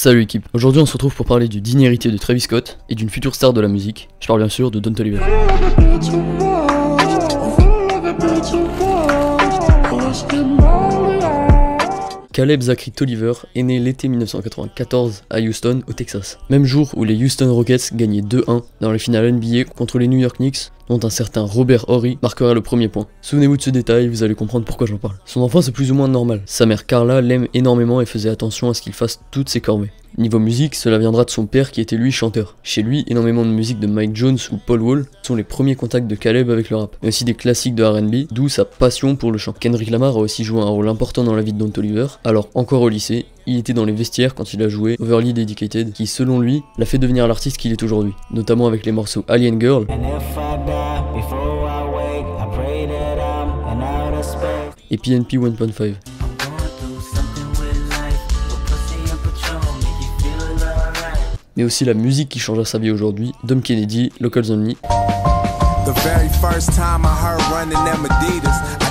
Salut équipe, aujourd'hui on se retrouve pour parler du digne héritier de Travis Scott et d'une future star de la musique. Je parle bien sûr de Don Toliver. Caleb Zachary Tolliver est né l'été 1994 à Houston, au Texas. Même jour où les Houston Rockets gagnaient 2-1 dans les finales NBA contre les New York Knicks, dont un certain Robert Horry marquera le premier point. Souvenez-vous de ce détail, vous allez comprendre pourquoi j'en parle. Son enfance est plus ou moins normal. Sa mère Carla l'aime énormément et faisait attention à ce qu'il fasse toutes ses corvées. Niveau musique, cela viendra de son père qui était lui chanteur. Chez lui, énormément de musique de Mike Jones ou Paul Wall sont les premiers contacts de Caleb avec le rap, mais aussi des classiques de R&B, d'où sa passion pour le chant. Kendrick Lamar a aussi joué un rôle important dans la vie de Don Toliver. Alors encore au lycée, il était dans les vestiaires quand il a joué Overly Dedicated, qui selon lui l'a fait devenir l'artiste qu'il est aujourd'hui, notamment avec les morceaux Alien Girl et PNP 1.5. Mais aussi la musique qui changea sa vie aujourd'hui, Dom Kennedy, Locals Only.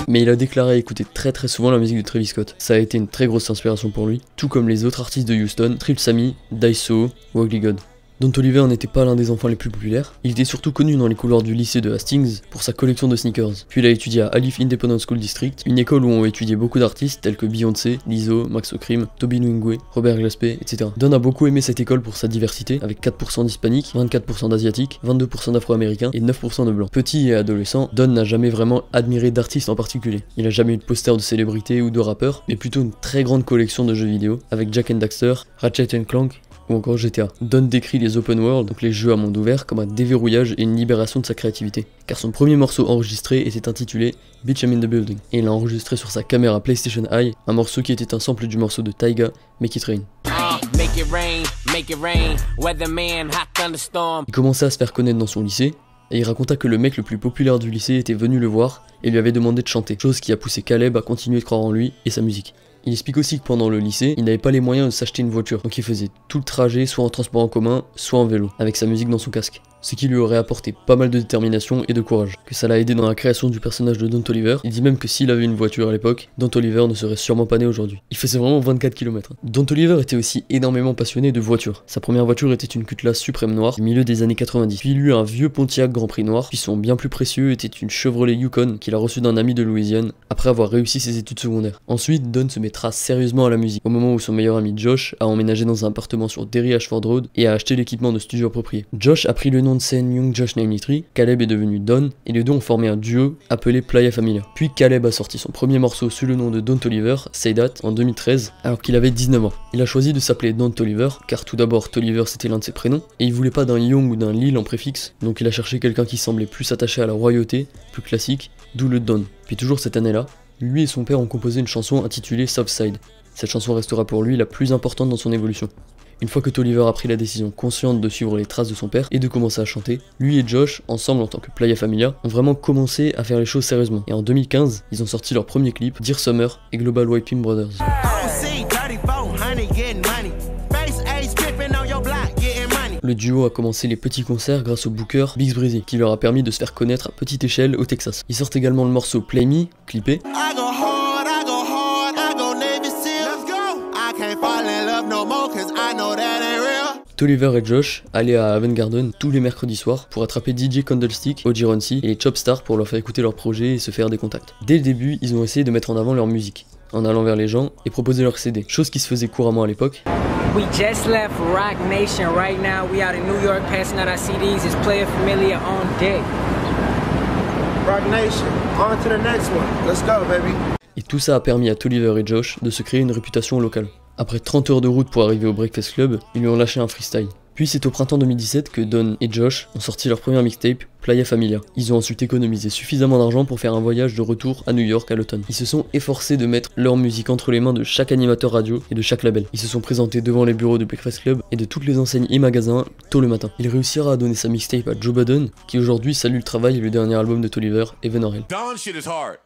Mais il a déclaré écouter très souvent la musique de Travis Scott. Ça a été une très grosse inspiration pour lui, tout comme les autres artistes de Houston, Trill Sammy, Daiso ou Ugly God. Don Toliver n'était pas l'un des enfants les plus populaires, il était surtout connu dans les couloirs du lycée de Hastings pour sa collection de sneakers. Puis il a étudié à Alice Independent School District, une école où ont étudié beaucoup d'artistes tels que Beyoncé, Lizzo, Max O'Crim, Toby Nwigwe, Robert Glasper, etc. Don a beaucoup aimé cette école pour sa diversité, avec 4% d'hispaniques, 24% d'asiatiques, 22% d'afro-américains et 9% de blancs. Petit et adolescent, Don n'a jamais vraiment admiré d'artistes en particulier. Il a jamais eu de poster de célébrités ou de rappeurs, mais plutôt une très grande collection de jeux vidéo, avec Jak and Daxter, Ratchet & Clank, ou encore GTA. Don décrit les open world, donc les jeux à monde ouvert, comme un déverrouillage et une libération de sa créativité. Car son premier morceau enregistré était intitulé Bitch I'm in the Building, et il l'a enregistré sur sa caméra PlayStation Eye, un morceau qui était un sample du morceau de Tyga, Make It Rain. Il commençait à se faire connaître dans son lycée, et il raconta que le mec le plus populaire du lycée était venu le voir et lui avait demandé de chanter, chose qui a poussé Caleb à continuer de croire en lui et sa musique. Il explique aussi que pendant le lycée, il n'avait pas les moyens de s'acheter une voiture, donc il faisait tout le trajet soit en transport en commun, soit en vélo, avec sa musique dans son casque. Ce qui lui aurait apporté pas mal de détermination et de courage, que ça l'a aidé dans la création du personnage de Don Toliver. Il dit même que s'il avait une voiture à l'époque, Don Toliver ne serait sûrement pas né aujourd'hui. Il faisait vraiment 24 km. Don Toliver était aussi énormément passionné de voitures. Sa première voiture était une Cutlass Supreme noire, du milieu des années 90. Puis il eut un vieux Pontiac Grand Prix noir, puis son bien plus précieux était une Chevrolet Yukon qu'il a reçu d'un ami de Louisiane, après avoir réussi ses études secondaires. Ensuite, Don se mettra sérieusement à la musique, au moment où son meilleur ami Josh a emménagé dans un appartement sur Derry Ashford Road et a acheté l'équipement de studio approprié. Josh a pris le nom de scène Young Josh 93, Caleb est devenu Don, et les deux ont formé un duo appelé Playa Familia. Puis Caleb a sorti son premier morceau sous le nom de Don Toliver, Say That, en 2013, alors qu'il avait 19 ans. Il a choisi de s'appeler Don Toliver, car tout d'abord Toliver c'était l'un de ses prénoms, et il voulait pas d'un Young ou d'un Lil en préfixe, donc il a cherché quelqu'un qui semblait plus attaché à la royauté, plus classique, d'où le Don. Puis toujours cette année-là, lui et son père ont composé une chanson intitulée Southside. Cette chanson restera pour lui la plus importante dans son évolution. Une fois que Toliver a pris la décision consciente de suivre les traces de son père et de commencer à chanter, lui et Josh, ensemble en tant que Playa Familia, ont vraiment commencé à faire les choses sérieusement. Et en 2015, ils ont sorti leur premier clip, Dear Summer et Global Wiping Brothers. Le duo a commencé les petits concerts grâce au booker Biggs Breezy, qui leur a permis de se faire connaître à petite échelle au Texas. Ils sortent également le morceau Play Me, clippé, Toliver et Josh allaient à Avant Garden tous les mercredis soirs pour attraper DJ Candlestick, OG Roncy et les Chopstars pour leur faire écouter leur projet et se faire des contacts. Dès le début, ils ont essayé de mettre en avant leur musique, en allant vers les gens et proposer leurs CD, chose qui se faisait couramment à l'époque. We just left Rock Nation right now. We out in New York passing out our CDs. It's Playa Familia on deck. Rock Nation, on to the next one. Let's go, baby. Et tout ça a permis à Toliver et Josh de se créer une réputation locale. Après 30 heures de route pour arriver au Breakfast Club, ils lui ont lâché un freestyle. Puis c'est au printemps 2017 que Don et Josh ont sorti leur première mixtape, Playa Familia. Ils ont ensuite économisé suffisamment d'argent pour faire un voyage de retour à New York à l'automne. Ils se sont efforcés de mettre leur musique entre les mains de chaque animateur radio et de chaque label. Ils se sont présentés devant les bureaux de Breakfast Club et de toutes les enseignes et magasins tôt le matin. Il réussira à donner sa mixtape à Joe Budden, qui aujourd'hui salue le travail et le dernier album de Toliver, Heaven or Hell. Don shit is hard.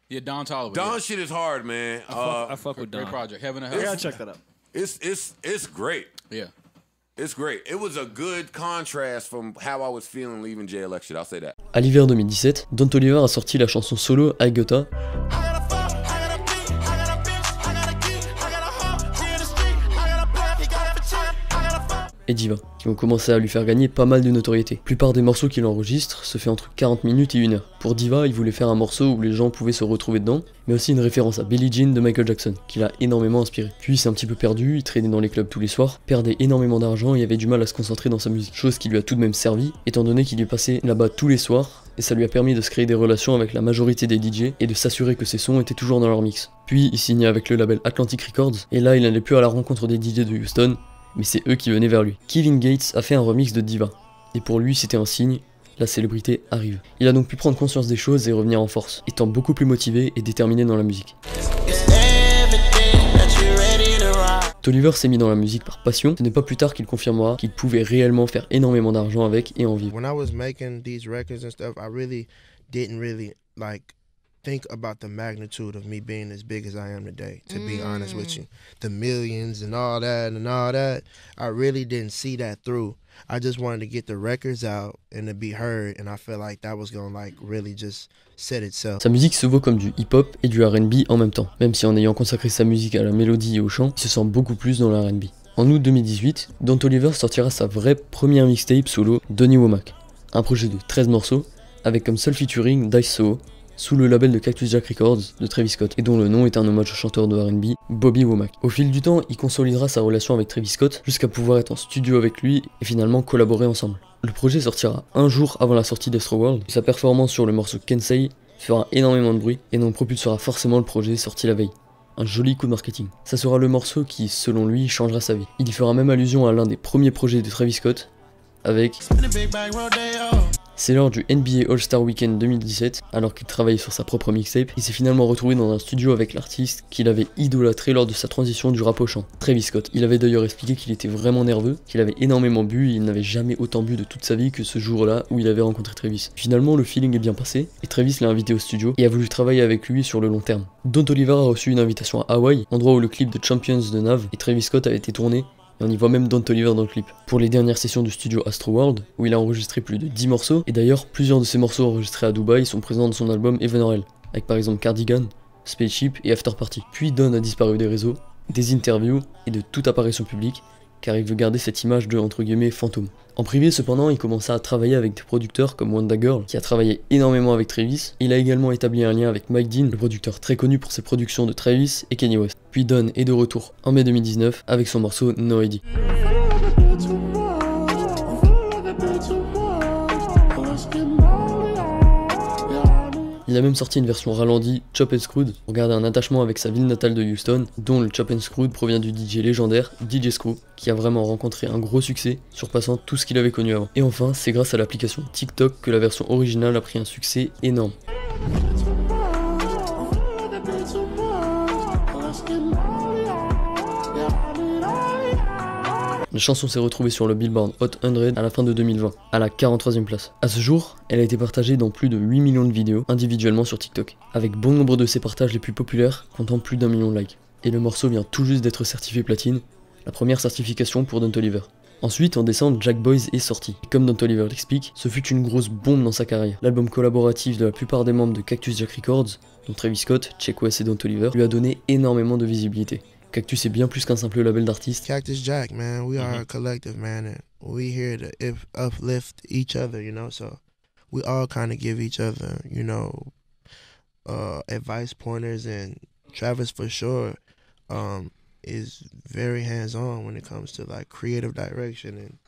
Yeah, Don Toliver. Don shit is hard, man. I fuck with Don. Great project. Heaven or Hell. I gotta check that out. It's great. Yeah. It's great. It was a good contrast from how I was feeling leaving JLX shit. I'll say that. À l'hiver 2017, Don Toliver a sorti la chanson solo I Gotta, et Diva, qui vont commencer à lui faire gagner pas mal de notoriété. La plupart des morceaux qu'il enregistre se fait entre 40 minutes et 1 heure. Pour Diva, il voulait faire un morceau où les gens pouvaient se retrouver dedans, mais aussi une référence à Billie Jean de Michael Jackson, qui l'a énormément inspiré. Puis il s'est un petit peu perdu, il traînait dans les clubs tous les soirs, perdait énormément d'argent et avait du mal à se concentrer dans sa musique, chose qui lui a tout de même servi, étant donné qu'il est passé là-bas tous les soirs, et ça lui a permis de se créer des relations avec la majorité des DJ et de s'assurer que ses sons étaient toujours dans leur mix. Puis il signait avec le label Atlantic Records, et là il n'allait plus à la rencontre des DJ de Houston, mais c'est eux qui venaient vers lui. Kevin Gates a fait un remix de Diva, et pour lui c'était un signe, la célébrité arrive. Il a donc pu prendre conscience des choses et revenir en force, étant beaucoup plus motivé et déterminé dans la musique. Toliver s'est mis dans la musique par passion, ce n'est pas plus tard qu'il confirmera qu'il pouvait réellement faire énormément d'argent avec et en vivre. When I was making these records and stuff, I really didn't think about the magnitude of me being as big as I am today, to be honest with you. The millions and all that, I really didn't see that through. I just wanted to get the records out and to be heard, and I felt like that was gonna really just set itself. Sa musique se vaut comme du hip-hop et du R&B en même temps, même si en ayant consacré sa musique à la mélodie et au chant, il se sent beaucoup plus dans le R&B. En août 2018, Don Toliver sortira sa vraie première mixtape solo, Donny Womack, un projet de 13 morceaux, avec comme seul featuring Dice Soho, sous le label de Cactus Jack Records de Travis Scott, et dont le nom est un hommage au chanteur de R&B Bobby Womack. Au fil du temps, il consolidera sa relation avec Travis Scott jusqu'à pouvoir être en studio avec lui et finalement collaborer ensemble. Le projet sortira un jour avant la sortie d'Astroworld, et sa performance sur le morceau Kensei fera énormément de bruit et donc propulsera forcément le projet sorti la veille. Un joli coup de marketing. Ça sera le morceau qui, selon lui, changera sa vie. Il y fera même allusion à l'un des premiers projets de Travis Scott, avec... C'est lors du NBA All-Star Weekend 2017, alors qu'il travaillait sur sa propre mixtape, il s'est finalement retrouvé dans un studio avec l'artiste qu'il avait idolâtré lors de sa transition du rap au chant, Travis Scott. Il avait d'ailleurs expliqué qu'il était vraiment nerveux, qu'il avait énormément bu et il n'avait jamais autant bu de toute sa vie que ce jour-là où il avait rencontré Travis. Finalement, le feeling est bien passé, et Travis l'a invité au studio et a voulu travailler avec lui sur le long terme. Don Toliver a reçu une invitation à Hawaï, endroit où le clip de Champions de Nav et Travis Scott a été tourné, et on y voit même Don Toliver dans le clip. Pour les dernières sessions du studio Astroworld, où il a enregistré plus de 10 morceaux, et d'ailleurs plusieurs de ces morceaux enregistrés à Dubaï sont présents dans son album Evanorel, avec par exemple Cardigan, Spaceship et After Party. Puis Don a disparu des réseaux, des interviews et de toute apparition publique, car il veut garder cette image de entre guillemets fantôme. En privé cependant, il commença à travailler avec des producteurs comme Wanda Girl, qui a travaillé énormément avec Travis. Il a également établi un lien avec Mike Dean, le producteur très connu pour ses productions de Travis et Kanye West. Puis Don est de retour en mai 2019 avec son morceau No ID. Il a même sorti une version ralentie, Chop and Screwed, pour garder un attachement avec sa ville natale de Houston, dont le Chop and Screwed provient du DJ légendaire DJ Screw, qui a vraiment rencontré un gros succès, surpassant tout ce qu'il avait connu avant. Et enfin, c'est grâce à l'application TikTok que la version originale a pris un succès énorme. La chanson s'est retrouvée sur le Billboard Hot 100 à la fin de 2020, à la 43e place. À ce jour, elle a été partagée dans plus de 8 millions de vidéos individuellement sur TikTok, avec bon nombre de ses partages les plus populaires comptant plus d'1 million de likes. Et le morceau vient tout juste d'être certifié platine, la première certification pour Don Toliver. Ensuite, en décembre, Jack Boys est sorti. Et comme Don Toliver l'explique, ce fut une grosse bombe dans sa carrière. L'album collaboratif de la plupart des membres de Cactus Jack Records, dont Travis Scott, Check West et Don Toliver, lui a donné énormément de visibilité. Cactus est bien plus qu'un simple label d'artistes. Cactus Jack, man, we are a collective, man, and we here to uplift each other, you know, so we all kind of give each other, you know, advice pointers, and Travis for sure is very hands-on when it comes to like creative direction and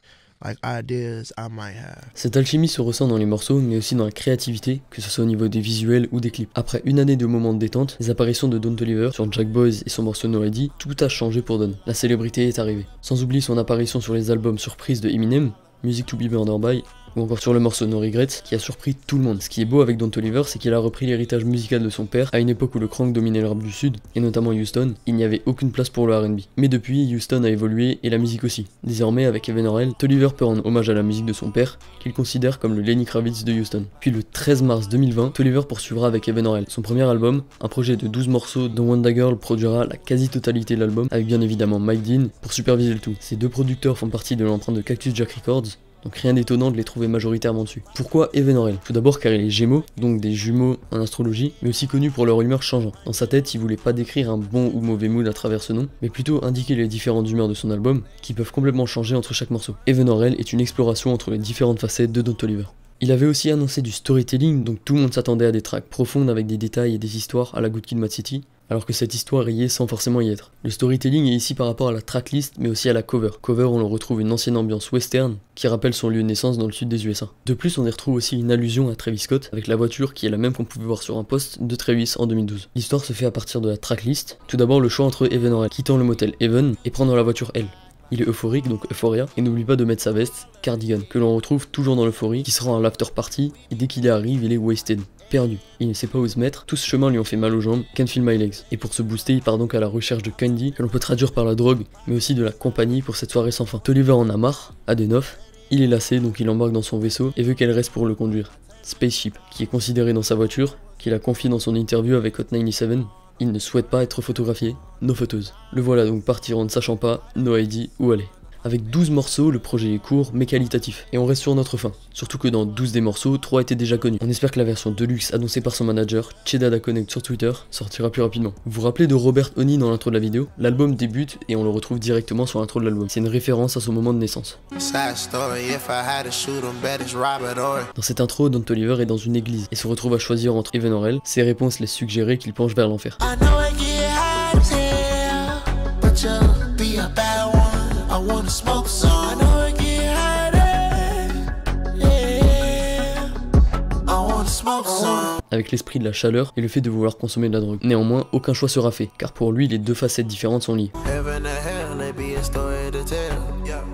like ideas I might have. Cette alchimie se ressent dans les morceaux, mais aussi dans la créativité, que ce soit au niveau des visuels ou des clips. Après une année de moments de détente, les apparitions de Don Toliver sur Jack Boys et son morceau No ID, tout a changé pour Don. La célébrité est arrivée. Sans oublier son apparition sur les albums surprises de Eminem, Music to Be Murdered By, ou encore sur le morceau No Regrets, qui a surpris tout le monde. Ce qui est beau avec Don Toliver, c'est qu'il a repris l'héritage musical de son père à une époque où le crunk dominait le rap du sud, et notamment Houston. Il n'y avait aucune place pour le R&B. Mais depuis, Houston a évolué et la musique aussi. Désormais, avec Evanorel, Toliver peut rendre hommage à la musique de son père, qu'il considère comme le Lenny Kravitz de Houston. Puis le 13 mars 2020, Toliver poursuivra avec Evanorel, son premier album, un projet de 12 morceaux dont Wanda Girl produira la quasi-totalité de l'album, avec bien évidemment Mike Dean pour superviser le tout. Ces deux producteurs font partie de l'empreinte de Cactus Jack Records, donc rien d'étonnant de les trouver majoritairement dessus. Pourquoi Evan Tout d'abord car il est Gémeaux, donc des jumeaux en astrologie, mais aussi connu pour leur humeur changeante. Dans sa tête, il voulait pas décrire un bon ou mauvais mood à travers ce nom, mais plutôt indiquer les différentes humeurs de son album, qui peuvent complètement changer entre chaque morceau. Evan est une exploration entre les différentes facettes de Don Toliver. Il avait aussi annoncé du storytelling, donc tout le monde s'attendait à des tracks profondes avec des détails et des histoires à la Good Kid, Mad City, alors que cette histoire y est sans forcément y être. Le storytelling est ici par rapport à la tracklist, mais aussi à la cover. Cover, on le retrouve une ancienne ambiance western, qui rappelle son lieu de naissance dans le sud des USA. De plus, on y retrouve aussi une allusion à Travis Scott, avec la voiture qui est la même qu'on pouvait voir sur un post de Travis en 2012. L'histoire se fait à partir de la tracklist. Tout d'abord, le choix entre Evan quittant le motel Evan et prendre la voiture L. Il est euphorique, donc Euphoria, et n'oublie pas de mettre sa veste, Cardigan, que l'on retrouve toujours dans l'euphorie, qui se rend à l'after party, et dès qu'il y arrive, il est wasted, perdu. Il ne sait pas où se mettre, tout ce chemin lui ont fait mal aux jambes, can't feel my legs. Et pour se booster, il part donc à la recherche de candy, que l'on peut traduire par la drogue, mais aussi de la compagnie pour cette soirée sans fin. Toliver en a marre, Adenov, il est lassé, donc il embarque dans son vaisseau, et veut qu'elle reste pour le conduire. Spaceship, qui est considéré dans sa voiture, qu'il a confié dans son interview avec Hot 97, il ne souhaite pas être photographié, no photos. Le voilà donc partir en ne sachant pas, no ID, où aller. Avec 12 morceaux, le projet est court mais qualitatif, et on reste sur notre fin. Surtout que dans 12 des morceaux, 3 étaient déjà connus. On espère que la version Deluxe annoncée par son manager, Chedada Connect sur Twitter, sortira plus rapidement. Vous vous rappelez de Robert Honey dans l'intro de la vidéo? L'album débute et on le retrouve directement sur l'intro de l'album. C'est une référence à son moment de naissance. Dans cette intro, Don Toliver est dans une église et se retrouve à choisir entre Evan. Ses réponses laissent suggérer qu'il plonge vers l'enfer. Avec l'esprit de la chaleur et le fait de vouloir consommer de la drogue. Néanmoins, aucun choix sera fait, car pour lui, les deux facettes différentes sont liées.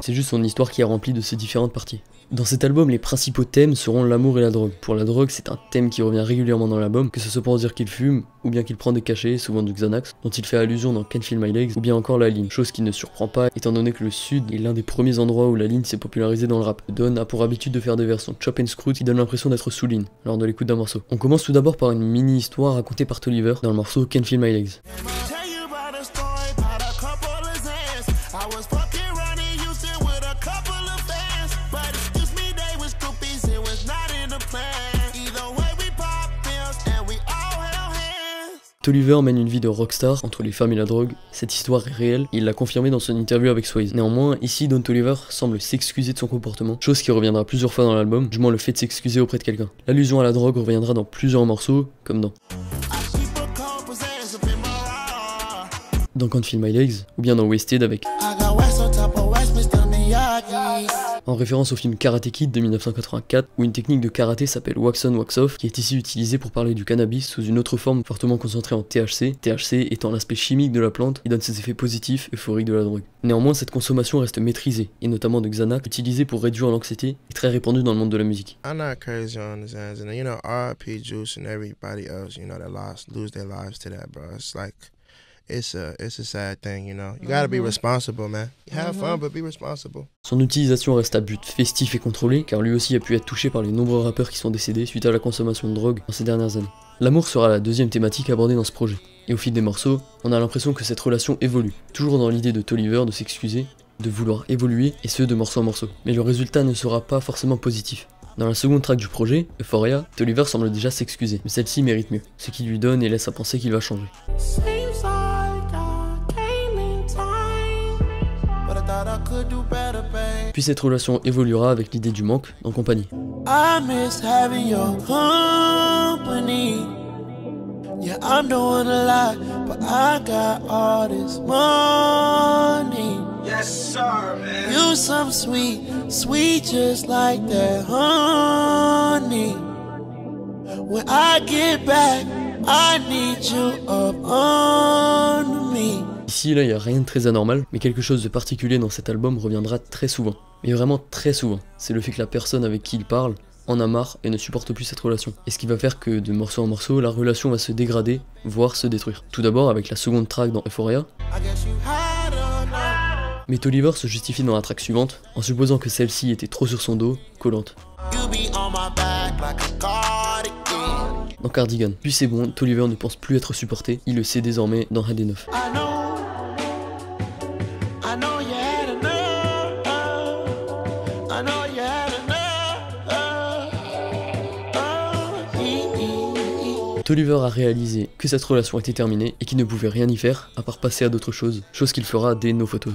C'est juste son histoire qui est remplie de ces différentes parties. Dans cet album, les principaux thèmes seront l'amour et la drogue. Pour la drogue, c'est un thème qui revient régulièrement dans l'album, que ce soit pour dire qu'il fume, ou bien qu'il prend des cachets, souvent du Xanax, dont il fait allusion dans Can't Feel My Legs, ou bien encore la ligne, chose qui ne surprend pas, étant donné que le Sud est l'un des premiers endroits où la ligne s'est popularisée dans le rap. Don a pour habitude de faire des versions chop and screw qui donnent l'impression d'être sous ligne, lors de l'écoute d'un morceau. On commence tout d'abord par une mini-histoire racontée par Toliver dans le morceau Can't Feel My Legs. Toliver mène une vie de rockstar entre les femmes et la drogue, cette histoire est réelle et il l'a confirmé dans son interview avec Swayze. Néanmoins, ici Don Toliver semble s'excuser de son comportement, chose qui reviendra plusieurs fois dans l'album, du moins le fait de s'excuser auprès de quelqu'un. L'allusion à la drogue reviendra dans plusieurs morceaux, comme dans Can't Feel My Legs, ou bien dans Wasted avec en référence au film Karate Kid de 1984, où une technique de karaté s'appelle wax on wax off, qui est ici utilisée pour parler du cannabis sous une autre forme fortement concentrée en THC, THC étant l'aspect chimique de la plante qui donne ses effets positifs euphoriques de la drogue. Néanmoins, cette consommation reste maîtrisée, et notamment de Xanax, utilisé pour réduire l'anxiété, est très répandue dans le monde de la musique. I'm not crazy on this, and you know, R.I.P. Juice and everybody else, you know, that lose their lives to that, bro. It's like it's a sad thing, you know. You gotta be responsible, man. You have fun, but be responsible. Son utilisation reste à but festif et contrôlé, car lui aussi a pu être touché par les nombreux rappeurs qui sont décédés suite à la consommation de drogue dans ces dernières années. L'amour sera la deuxième thématique abordée dans ce projet. Et au fil des morceaux, on a l'impression que cette relation évolue, toujours dans l'idée de Toliver de s'excuser, de vouloir évoluer, et ce de morceau en morceau. Mais le résultat ne sera pas forcément positif. Dans la seconde track du projet, Euphoria, Toliver semble déjà s'excuser, mais celle-ci mérite mieux, ce qui lui donne et laisse à penser qu'il va changer. Puis cette relation évoluera avec l'idée du manque en compagnie. Ici, là, il n'y a rien de très anormal, mais quelque chose de particulier dans cet album reviendra très souvent. Mais vraiment très souvent. C'est le fait que la personne avec qui il parle en a marre et ne supporte plus cette relation. Et ce qui va faire que de morceau en morceau, la relation va se dégrader, voire se détruire. Tout d'abord avec la seconde track dans Euphoria. Mais Toliver se justifie dans la track suivante, en supposant que celle-ci était trop sur son dos, collante. Dans Cardigan. Puis c'est bon, Toliver ne pense plus être supporté, il le sait désormais dans Had Enough. Toliver a réalisé que cette relation était terminée et qu'il ne pouvait rien y faire à part passer à d'autres choses, chose qu'il fera dès No Photos.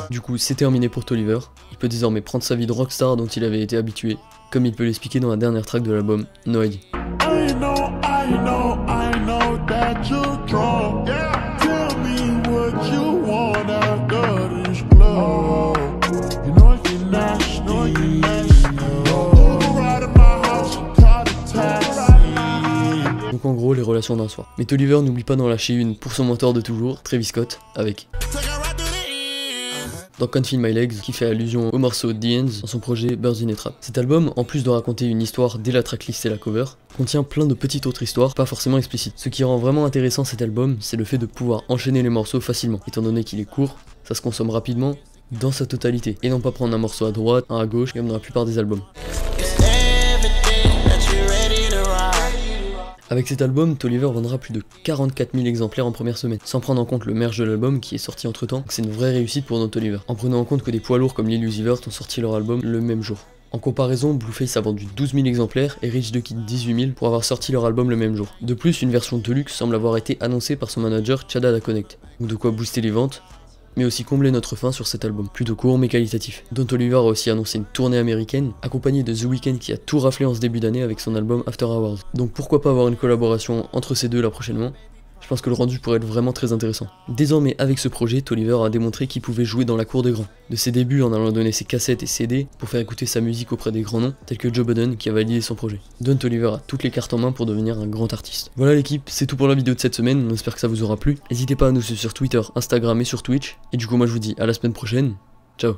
Du coup, c'est terminé pour Toliver. Il peut désormais prendre sa vie de rockstar dont il avait été habitué, comme il peut l'expliquer dans la dernière track de l'album, No ID. Donc en gros, les relations d'un soir. Mais Toliver n'oublie pas d'en lâcher une pour son mentor de toujours, Travis Scott, avec dans Can't Feel My Legs, qui fait allusion au morceau The Ends dans son projet Birds in a Trap. Cet album, en plus de raconter une histoire dès la tracklist et la cover, contient plein de petites autres histoires, pas forcément explicites. Ce qui rend vraiment intéressant cet album, c'est le fait de pouvoir enchaîner les morceaux facilement. Étant donné qu'il est court, ça se consomme rapidement dans sa totalité, et non pas prendre un morceau à droite, un à gauche, comme dans la plupart des albums. Avec cet album, Toliver vendra plus de 44 000 exemplaires en première semaine, sans prendre en compte le merch de l'album qui est sorti entre temps, donc c'est une vraie réussite pour No Toliver, en prenant en compte que des poids lourds comme Lil Uzi Vert ont sorti leur album le même jour. En comparaison, Blueface a vendu 12 000 exemplaires et Rich the Kid 18 000 pour avoir sorti leur album le même jour. De plus, une version deluxe semble avoir été annoncée par son manager Chada Da Connect, donc de quoi booster les ventes, mais aussi combler notre faim sur cet album, plutôt court mais qualitatif. Don Toliver a aussi annoncé une tournée américaine, accompagnée de The Weeknd qui a tout raflé en ce début d'année avec son album After Hours. Donc pourquoi pas avoir une collaboration entre ces deux là prochainement? Je pense que le rendu pourrait être vraiment très intéressant. Désormais, avec ce projet, Toliver a démontré qu'il pouvait jouer dans la cour des grands. De ses débuts en allant donner ses cassettes et CD pour faire écouter sa musique auprès des grands noms, tels que Joe Budden qui a validé son projet. Don Toliver a toutes les cartes en main pour devenir un grand artiste. Voilà l'équipe, c'est tout pour la vidéo de cette semaine, on espère que ça vous aura plu. N'hésitez pas à nous suivre sur Twitter, Instagram et sur Twitch. Et du coup moi je vous dis à la semaine prochaine, ciao.